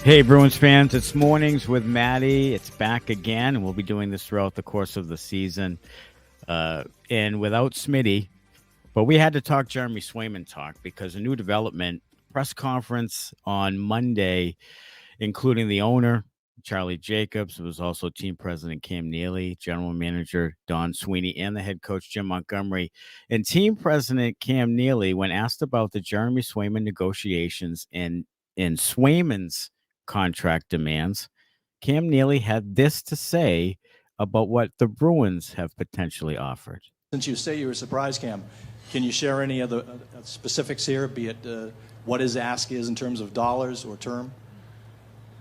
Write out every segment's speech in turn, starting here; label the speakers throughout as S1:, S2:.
S1: Hey, Bruins fans, it's Mornings with Matty. It's back again, and we'll be doing this throughout the course of the season. And without Smitty, but we had to talk Jeremy Swayman talk because a new development press conference on Monday, including the owner, Charlie Jacobs. It was also team president Cam Neely, general manager Don Sweeney, and the head coach Jim Montgomery. And team president Cam Neely, when asked about the Jeremy Swayman negotiations and in Swayman's contract demands, Cam Neely had this to say about what the Bruins have potentially offered.
S2: Since you say you were surprised, Cam, can you share any of the specifics here, be it what his ask is in terms of dollars or term?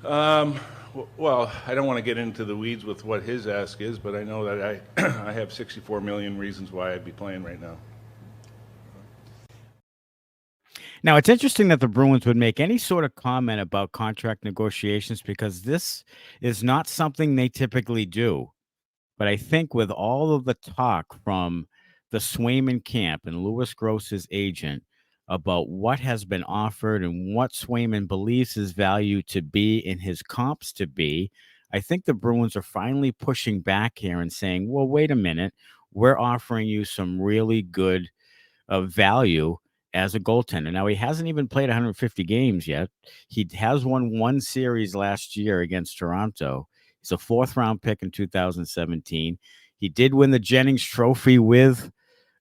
S3: Well, I don't want to get into the weeds with what his ask is, but I know that I have 64 million reasons why I'd be playing right now.
S1: Now, it's interesting that the Bruins would make any sort of comment about contract negotiations because this is not something they typically do. But I think with all of the talk from the Swayman camp and Louis Gross's agent about what has been offered and what Swayman believes his value to be and his comps to be, I think the Bruins are finally pushing back here and saying, well, wait a minute, we're offering you some really good value as a goaltender. Now, he hasn't even played 150 games yet. He has won one series last year against Toronto. He's a fourth-round pick in 2017. He did win the Jennings Trophy with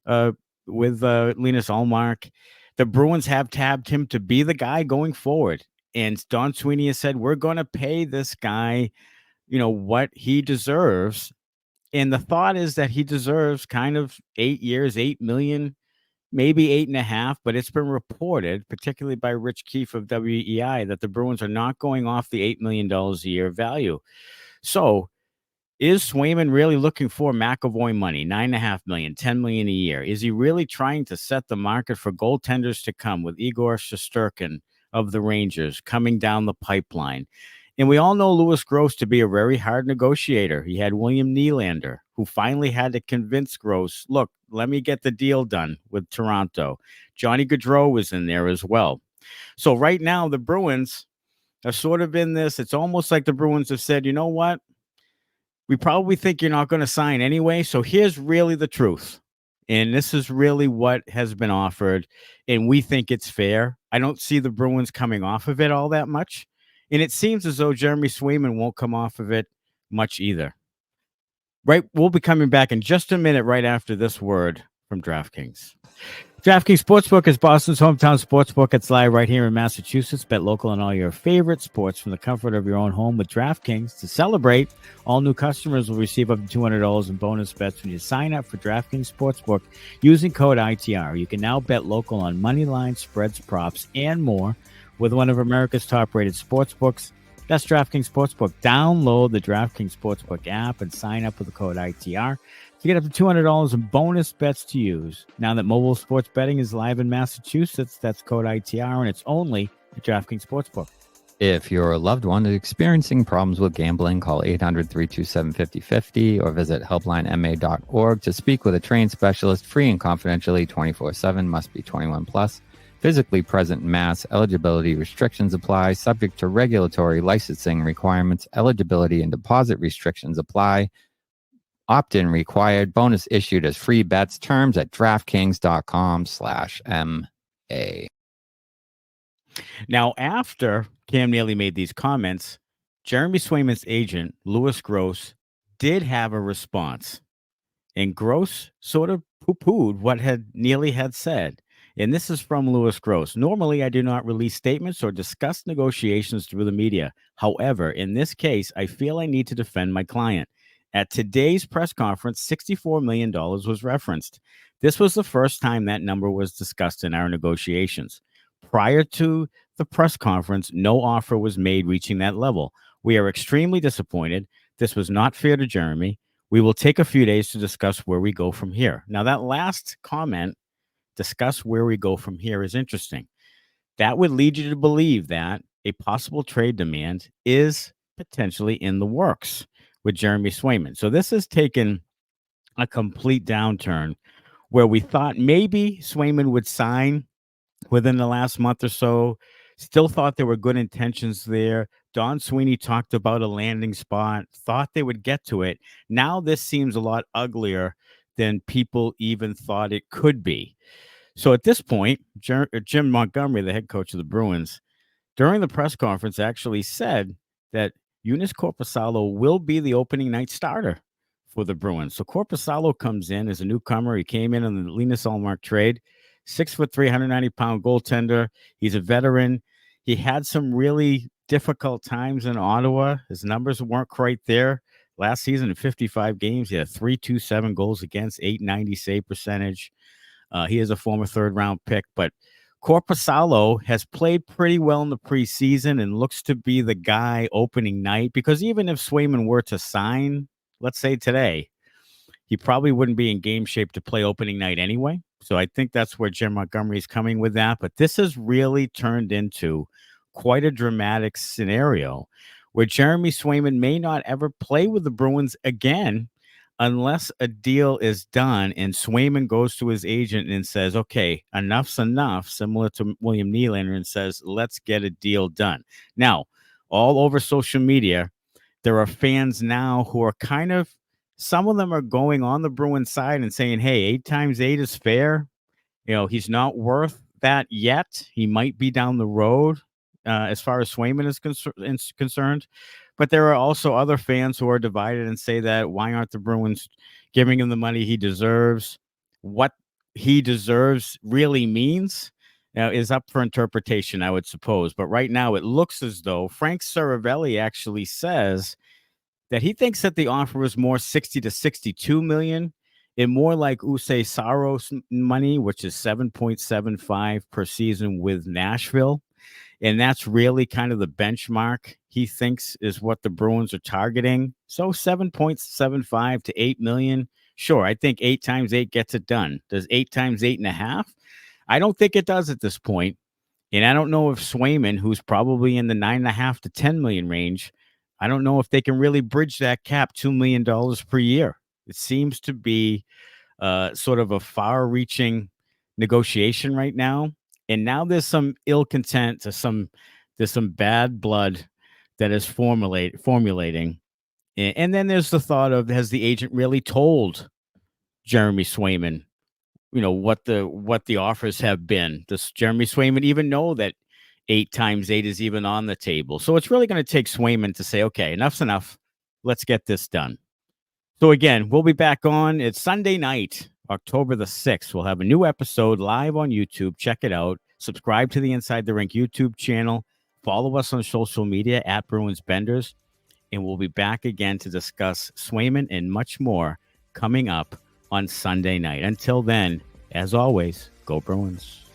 S1: Linus Ullmark. The Bruins have tabbed him to be the guy going forward. And Don Sweeney has said, we're going to pay this guy, what he deserves. And the thought is that he deserves kind of 8 years, $8 million, maybe 8.5, but it's been reported, particularly by Rich Keefe of WEI, that the Bruins are not going off the $8 million a year value. So is Swayman really looking for McAvoy money, $9.5 million, $10 million a year? Is he really trying to set the market for goaltenders to come with Igor Shesterkin of the Rangers coming down the pipeline? And we all know Louis Gross to be a very hard negotiator. He had William Nylander, who finally had to convince Gross, look, let me get the deal done with Toronto. Johnny Gaudreau was in there as well. So right now, the Bruins are sort of in this. It's almost like the Bruins have said, you know what? We probably think you're not going to sign anyway. So here's really the truth. And this is really what has been offered. And we think it's fair. I don't see the Bruins coming off of it all that much. And it seems as though Jeremy Swayman won't come off of it much either. Right, we'll be coming back in just a minute right after this word from DraftKings. DraftKings Sportsbook is Boston's hometown sportsbook. It's live right here in Massachusetts. Bet local on all your favorite sports from the comfort of your own home with DraftKings. To celebrate, all new customers will receive up to $200 in bonus bets when you sign up for DraftKings Sportsbook using code ITR. You can now bet local on money lines, spreads, props, and more with one of America's top-rated sportsbooks. That's DraftKings Sportsbook. Download the DraftKings Sportsbook app and sign up with the code ITR to get up to $200 in bonus bets to use. Now that mobile sports betting is live in Massachusetts, that's code ITR, and it's only at DraftKings Sportsbook.
S4: If your loved one is experiencing problems with gambling, call 800-327-5050 or visit helplinema.org to speak with a trained specialist, free and confidentially 24/7. Must be 21 plus. Physically present in Mass. Eligibility restrictions apply. Subject to regulatory licensing requirements. Eligibility and deposit restrictions apply. Opt-in required. Bonus issued as free bets. Terms at DraftKings.com/MA.
S1: Now, after Cam Neely made these comments, Jeremy Swayman's agent, Louis Gross, did have a response. And Gross sort of poo-pooed what Neely had said. And this is from Louis Gross. Normally, I do not release statements or discuss negotiations through the media. However, in this case, I feel I need to defend my client. At today's press conference, $64 million was referenced. This was the first time that number was discussed in our negotiations. Prior to the press conference, no offer was made reaching that level. We are extremely disappointed. This was not fair to Jeremy. We will take a few days to discuss where we go from here. Now, that last comment, discuss where we go from here, is interesting. That would lead you to believe that a possible trade demand is potentially in the works with Jeremy Swayman. So this has taken a complete downturn where we thought maybe Swayman would sign within the last month or so. Still thought there were good intentions there, Don Sweeney talked about a landing spot, thought they would get to it. Now this seems a lot uglier than people even thought it could be. So at this point, Jim Montgomery, the head coach of the Bruins, during the press conference actually said that Eunice Korpisalo will be the opening night starter for the Bruins. So Korpisalo comes in as a newcomer. He came in on the Linus Ullmark trade, 6'3", 190-pound goaltender. He's a veteran. He had some really difficult times in Ottawa. His numbers weren't quite there. Last season in 55 games, he had 327 goals against, 890 save percentage. He is a former third-round pick, but Korpisalo has played pretty well in the preseason and looks to be the guy opening night, because even if Swayman were to sign, let's say today, he probably wouldn't be in game shape to play opening night anyway. So I think that's where Jim Montgomery is coming with that. But this has really turned into quite a dramatic scenario where Jeremy Swayman may not ever play with the Bruins again unless a deal is done and Swayman goes to his agent and says, okay, enough's enough, similar to William Nylander, and says, let's get a deal done. Now, all over social media, there are fans now who are kind of, some of them are going on the Bruins side and saying, hey, 8 times 8 is fair. You know, he's not worth that yet. He might be down the road as far as Swayman is concerned. But there are also other fans who are divided and say that why aren't the Bruins giving him the money he deserves? What he deserves really means is up for interpretation, I would suppose. But right now it looks as though Frank Saravelli actually says that he thinks that the offer was more 60 to 62 million and more like Usay Saros money, which is 7.75 per season with Nashville. And that's really kind of the benchmark he thinks is what the Bruins are targeting. So 7.75 to 8 million. Sure, I think 8 times 8 gets it done. Does 8 times 8.5? I don't think it does at this point. And I don't know if Swayman, who's probably in the 9.5 to 10 million range, I don't know if they can really bridge that cap, $2 million per year. It seems to be sort of a far-reaching negotiation right now. And now there's some ill content, there's some bad blood that is formulating. And then there's the thought of, has the agent really told Jeremy Swayman, what the offers have been? Does Jeremy Swayman even know that 8 times 8 is even on the table? So it's really going to take Swayman to say, okay, enough's enough. Let's get this done. So again, we'll be back on. It's Sunday night, October the 6th. We'll have a new episode live on YouTube. Check it out. Subscribe to the Inside the Rink YouTube channel. Follow us on social media at Bruins Benders. And we'll be back again to discuss Swayman and much more coming up on Sunday night. Until then, as always, go Bruins.